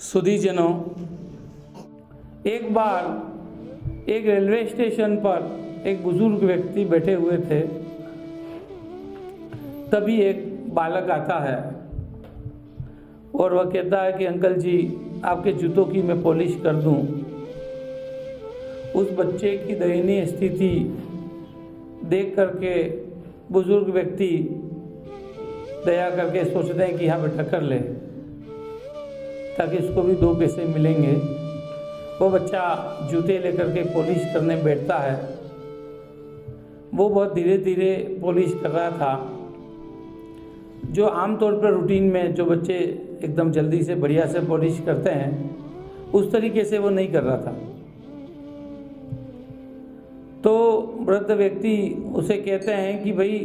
सुधीजनों, एक बार एक railway station पर एक बुजुर्ग व्यक्ति बैठे हुए थे। तभी एक बालक आता है और वह कहता है कि अंकल जी, आपके जूतों की मैं पॉलिश कर दूं। उस बच्चे की दयनीय स्थिति देख करके बुजुर्ग व्यक्ति दया करके सोचते हैं कि हाँ बेटा कर ले, ताकि उसको भी 2 पैसे मिलेंगे। वो बच्चा जूते लेकर के पॉलिश करने बैठता है। वो बहुत धीरे धीरे पॉलिश कर रहा था। जो आमतौर पर रूटीन में जो बच्चे एकदम जल्दी से बढ़िया से पॉलिश करते हैं, उस तरीके से वो नहीं कर रहा था। तो वृद्ध व्यक्ति उसे कहते हैं कि भाई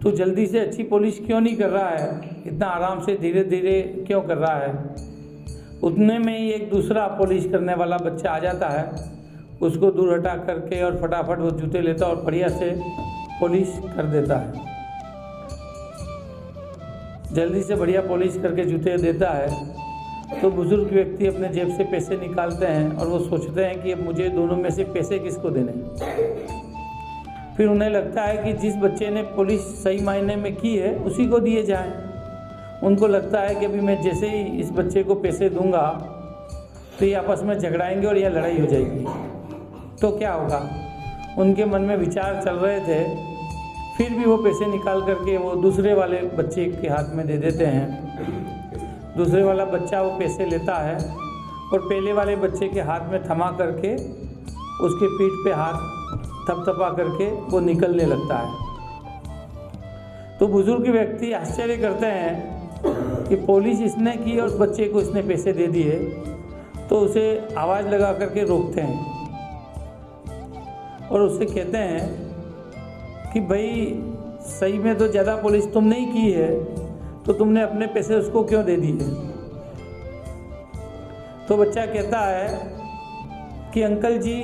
तू जल्दी से अच्छी पॉलिश क्यों नहीं कर रहा है, इतना आराम से धीरे धीरे क्यों कर रहा है। उतने में ही एक दूसरा पॉलिश करने वाला बच्चा आ जाता है, उसको दूर हटा करके और फटाफट वो जूते लेता और बढ़िया से पॉलिश कर देता है। जल्दी से बढ़िया पॉलिश करके जूते देता है। तो बुजुर्ग व्यक्ति अपने जेब से पैसे निकालते हैं और वो सोचते हैं कि अब मुझे दोनों में से पैसे किसको देने। फिर उन्हें लगता है कि जिस बच्चे ने पॉलिश सही मायने में की है उसी को दिए जाएं। उनको लगता है कि अभी मैं जैसे ही इस बच्चे को पैसे दूंगा तो ये आपस में झगड़ाएंगे और यह लड़ाई हो जाएगी, तो क्या होगा। उनके मन में विचार चल रहे थे। फिर भी वो पैसे निकाल करके वो दूसरे वाले बच्चे के हाथ में दे देते हैं। दूसरे वाला बच्चा वो पैसे लेता है और पहले वाले बच्चे के हाथ में थमा करके उसके पीठ पे हाथ थपथपा करके वो निकलने लगता है। तो बुजुर्ग व्यक्ति आश्चर्य करते हैं कि पॉलिश इसने की और उस बच्चे को इसने पैसे दे दिए। तो उसे आवाज़ लगा करके रोकते हैं और उससे कहते हैं कि भाई सही में तो ज़्यादा पॉलिश तुमने ही की है, तो तुमने अपने पैसे उसको क्यों दे दिए। तो बच्चा कहता है कि अंकल जी,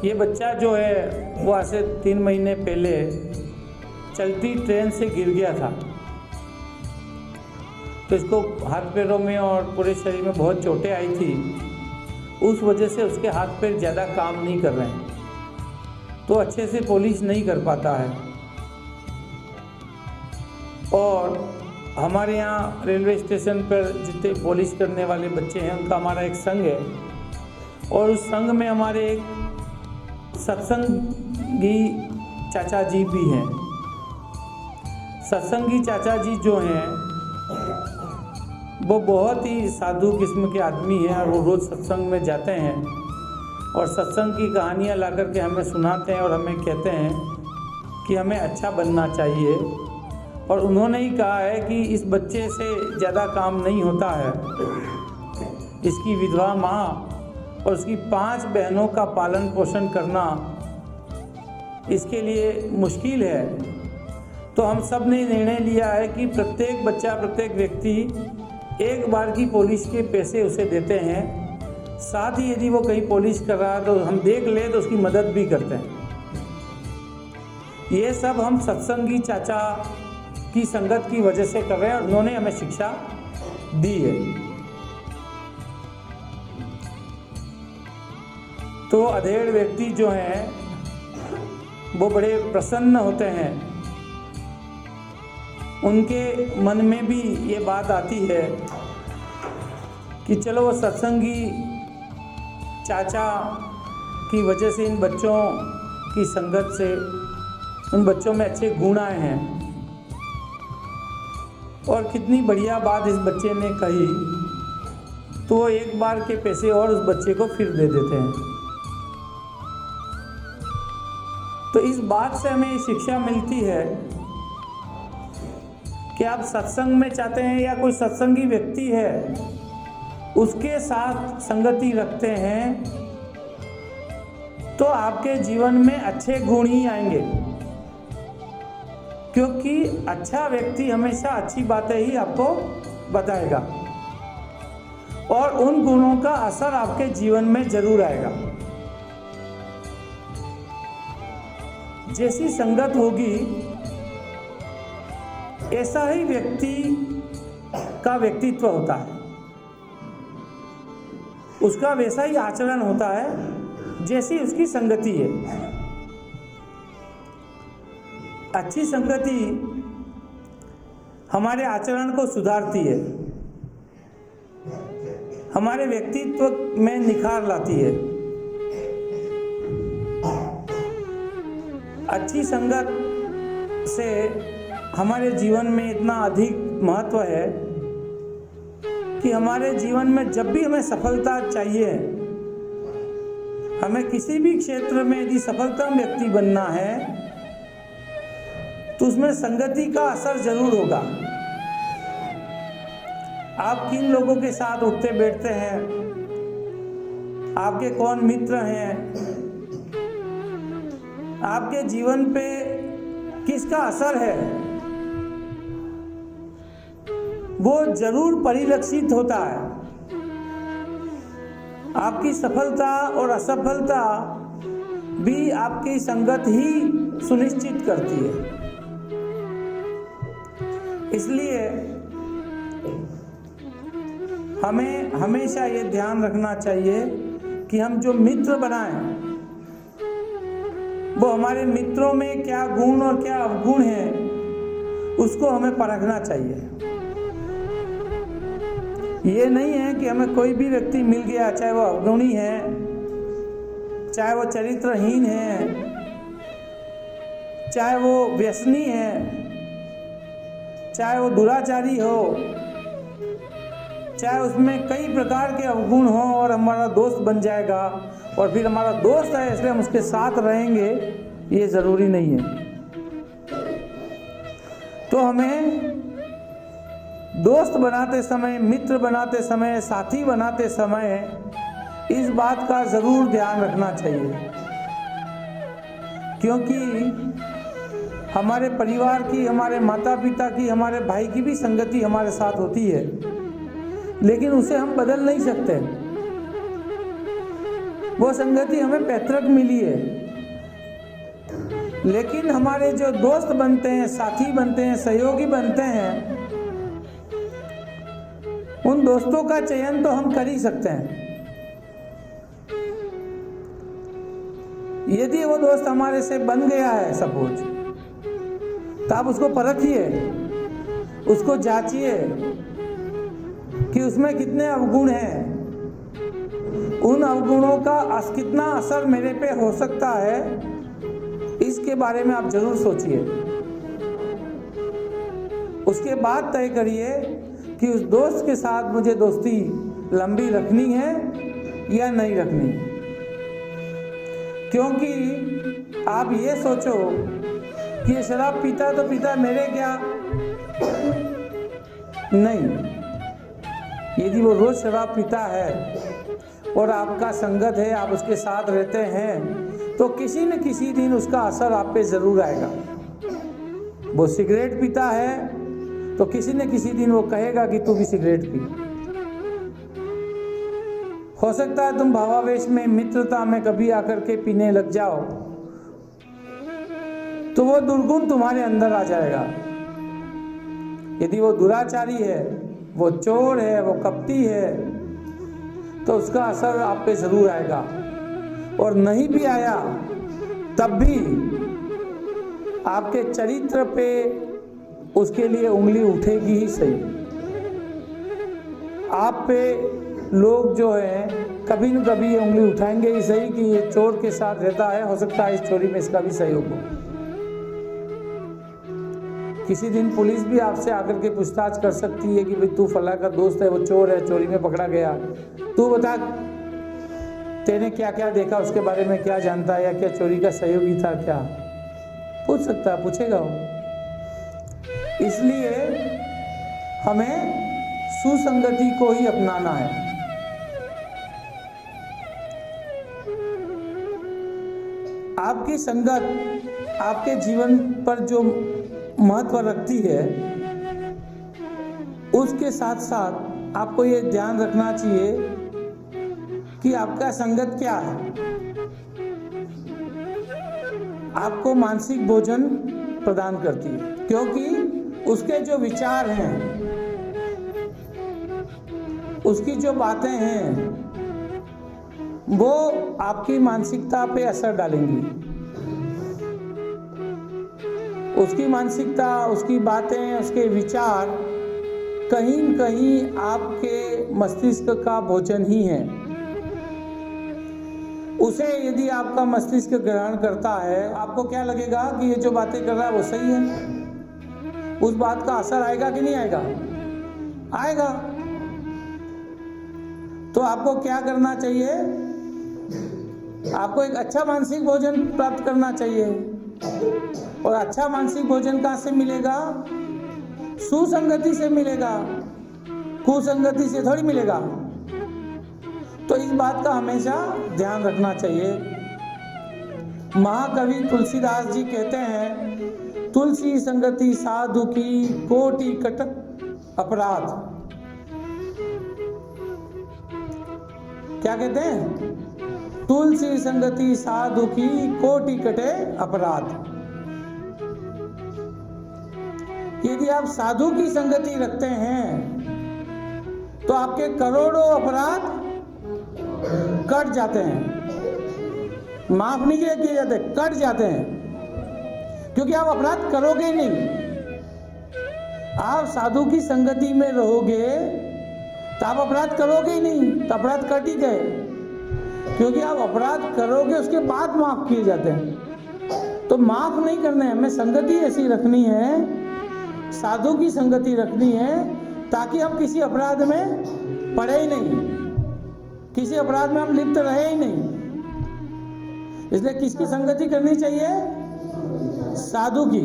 ये बच्चा जो है वो आज से 3 महीने पहले चलती ट्रेन से गिर गया था। तो इसको हाथ पैरों में और पूरे शरीर में बहुत चोटें आई थी। उस वजह से उसके हाथ पैर ज़्यादा काम नहीं कर रहे हैं, तो अच्छे से पॉलिश नहीं कर पाता है। और हमारे यहाँ रेलवे स्टेशन पर जितने पॉलिश करने वाले बच्चे हैं उनका हमारा एक संघ है। और उस संघ में हमारे एक सत्संगी चाचा जी भी हैं। सत्संगी चाचा जी जो हैं वो बहुत ही साधु किस्म के आदमी हैं और वो रोज़ सत्संग में जाते हैं और सत्संग की कहानियाँ ला कर के हमें सुनाते हैं और हमें कहते हैं कि हमें अच्छा बनना चाहिए। और उन्होंने ही कहा है कि इस बच्चे से ज़्यादा काम नहीं होता है। इसकी विधवा माँ और उसकी 5 बहनों का पालन पोषण करना इसके लिए मुश्किल है। तो हम सब ने निर्णय लिया है कि प्रत्येक बच्चा, प्रत्येक व्यक्ति एक बार की पॉलिश के पैसे उसे देते हैं। साथ ही यदि वो कहीं पॉलिश कर रहा है तो हम देख ले तो उसकी मदद भी करते हैं। ये सब हम सत्संगी चाचा की संगत की वजह से कर रहे हैं और उन्होंने हमें शिक्षा दी है। तो अधेड़ व्यक्ति जो हैं वो बड़े प्रसन्न होते हैं। उनके मन में भी ये बात आती है कि चलो वो सत्संगी चाचा की वजह से इन बच्चों की संगत से उन बच्चों में अच्छे गुण आए हैं। और कितनी बढ़िया बात इस बच्चे ने कही, तो वो एक बार के पैसे और उस बच्चे को फिर दे देते हैं। तो इस बात से हमें ये शिक्षा मिलती है कि आप सत्संग में चाहते हैं या कोई सत्संगी व्यक्ति है उसके साथ संगति रखते हैं तो आपके जीवन में अच्छे गुण ही आएंगे। क्योंकि अच्छा व्यक्ति हमेशा अच्छी बातें ही आपको बताएगा और उन गुणों का असर आपके जीवन में जरूर आएगा। जैसी संगत होगी ऐसा ही व्यक्ति का व्यक्तित्व होता है। उसका वैसा ही आचरण होता है जैसी उसकी संगति है। अच्छी संगति हमारे आचरण को सुधारती है, हमारे व्यक्तित्व में निखार लाती है। अच्छी संगत से हमारे जीवन में इतना अधिक महत्व है कि हमारे जीवन में जब भी हमें सफलता चाहिए, हमें किसी भी क्षेत्र में यदि सफलतम व्यक्ति बनना है तो उसमें संगति का असर जरूर होगा। आप किन लोगों के साथ उठते बैठते हैं, आपके कौन मित्र हैं, आपके जीवन पे किसका असर है, वो जरूर परिलक्षित होता है। आपकी सफलता और असफलता भी आपकी संगत ही सुनिश्चित करती है। इसलिए हमें हमेशा ये ध्यान रखना चाहिए कि हम जो मित्र बनाएं वो हमारे मित्रों में क्या गुण और क्या अवगुण है उसको हमें परखना चाहिए। ये नहीं है कि हमें कोई भी व्यक्ति मिल गया, चाहे वो अवगुणी है, चाहे वो चरित्रहीन है, चाहे वो व्यसनी है, चाहे वो दुराचारी हो, चाहे उसमें कई प्रकार के अवगुण हो और हमारा दोस्त बन जाएगा और फिर हमारा दोस्त है इसलिए हम उसके साथ रहेंगे, ये ज़रूरी नहीं है। तो हमें दोस्त बनाते समय, मित्र बनाते समय, साथी बनाते समय इस बात का ज़रूर ध्यान रखना चाहिए, क्योंकि हमारे परिवार की, हमारे माता पिता की, हमारे भाई की भी संगति हमारे साथ होती है, लेकिन उसे हम बदल नहीं सकते। वो संगति हमें पैतृक मिली है, लेकिन हमारे जो दोस्त बनते हैं, साथी बनते हैं, सहयोगी बनते हैं, उन दोस्तों का चयन तो हम कर ही सकते हैं। यदि वो दोस्त हमारे से बन गया है सपोज, तो आप उसको परखिए, उसको जांचिए कि उसमें कितने अवगुण हैं, उन अवगुणों का कितना असर मेरे पे हो सकता है, इसके बारे में आप जरूर सोचिए। उसके बाद तय करिए कि उस दोस्त के साथ मुझे दोस्ती लंबी रखनी है या नहीं रखनी। क्योंकि आप ये सोचो कि ये शराब पीता तो पीता, मेरे क्या, नहीं। यदि वो रोज शराब पीता है और आपका संगत है, आप उसके साथ रहते हैं, तो किसी न किसी दिन उसका असर आप पे जरूर आएगा। वो सिगरेट पीता है तो किसी न किसी दिन वो कहेगा कि तू भी सिगरेट पी। हो सकता है तुम भावावेश में, मित्रता में कभी आकर के पीने लग जाओ तो वो दुर्गुण तुम्हारे अंदर आ जाएगा। यदि वो दुराचारी है, वो चोर है, वो कपटी है, तो उसका असर आप पे जरूर आएगा। और नहीं भी आया तब भी आपके चरित्र पे उसके लिए उंगली उठेगी ही सही। आप पे लोग जो हैं कभी न कभी ये उंगली उठाएंगे ही सही कि ये चोर के साथ रहता है, हो सकता है इस चोरी में इसका भी सहयोग हो। किसी दिन पुलिस भी आपसे आकर के पूछताछ कर सकती है कि भाई तू फला का दोस्त है, वो चोर है, चोरी में पकड़ा गया, तू बता तेने क्या क्या देखा, उसके बारे में क्या जानता है, या क्या चोरी का सहयोगी था, क्या पूछ सकता है, पूछेगा वो। इसलिए हमें सुसंगति को ही अपनाना है। आपकी संगत आपके जीवन पर जो महत्व रखती है, उसके साथ साथ आपको ये ध्यान रखना चाहिए कि आपका संगत क्या है। आपको मानसिक भोजन प्रदान करती है, क्योंकि उसके जो विचार हैं, उसकी जो बातें हैं, वो आपकी मानसिकता पे असर डालेंगी। उसकी मानसिकता, उसकी बातें, उसके विचार कहीं न कहीं आपके मस्तिष्क का भोजन ही है। उसे यदि आपका मस्तिष्क ग्रहण करता है, आपको क्या लगेगा कि ये जो बातें कर रहा है वो सही है। उस बात का असर आएगा कि नहीं आएगा? आएगा। तो आपको क्या करना चाहिए? आपको एक अच्छा मानसिक भोजन प्राप्त करना चाहिए। और अच्छा मानसिक भोजन कहाँ से मिलेगा? सुसंगति से मिलेगा, कुसंगति से थोड़ी मिलेगा। तो इस बात का हमेशा ध्यान रखना चाहिए। महाकवि तुलसीदास जी कहते हैं, तुलसी संगति साधु की कोटि कटक अपराध। क्या कहते हैं? तुलसी संगति साधु की कोटि कटे अपराध। यदि आप साधु की संगति रखते हैं तो आपके करोड़ों अपराध कट जाते हैं। माफ नहीं किए जाते, कट जाते हैं, क्योंकि आप अपराध करोगे ही नहीं। आप साधु की संगति में रहोगे तो आप अपराध करोगे ही नहीं, तो अपराध कट ही गए। क्योंकि आप अपराध करोगे उसके बाद माफ किए जाते हैं। तो माफ नहीं करने, हमें संगति ऐसी रखनी है, साधु की संगति रखनी है, ताकि हम किसी अपराध में पड़े ही नहीं, किसी अपराध में हम लिप्त रहे ही नहीं। इसलिए किसकी संगति करनी चाहिए? साधु की।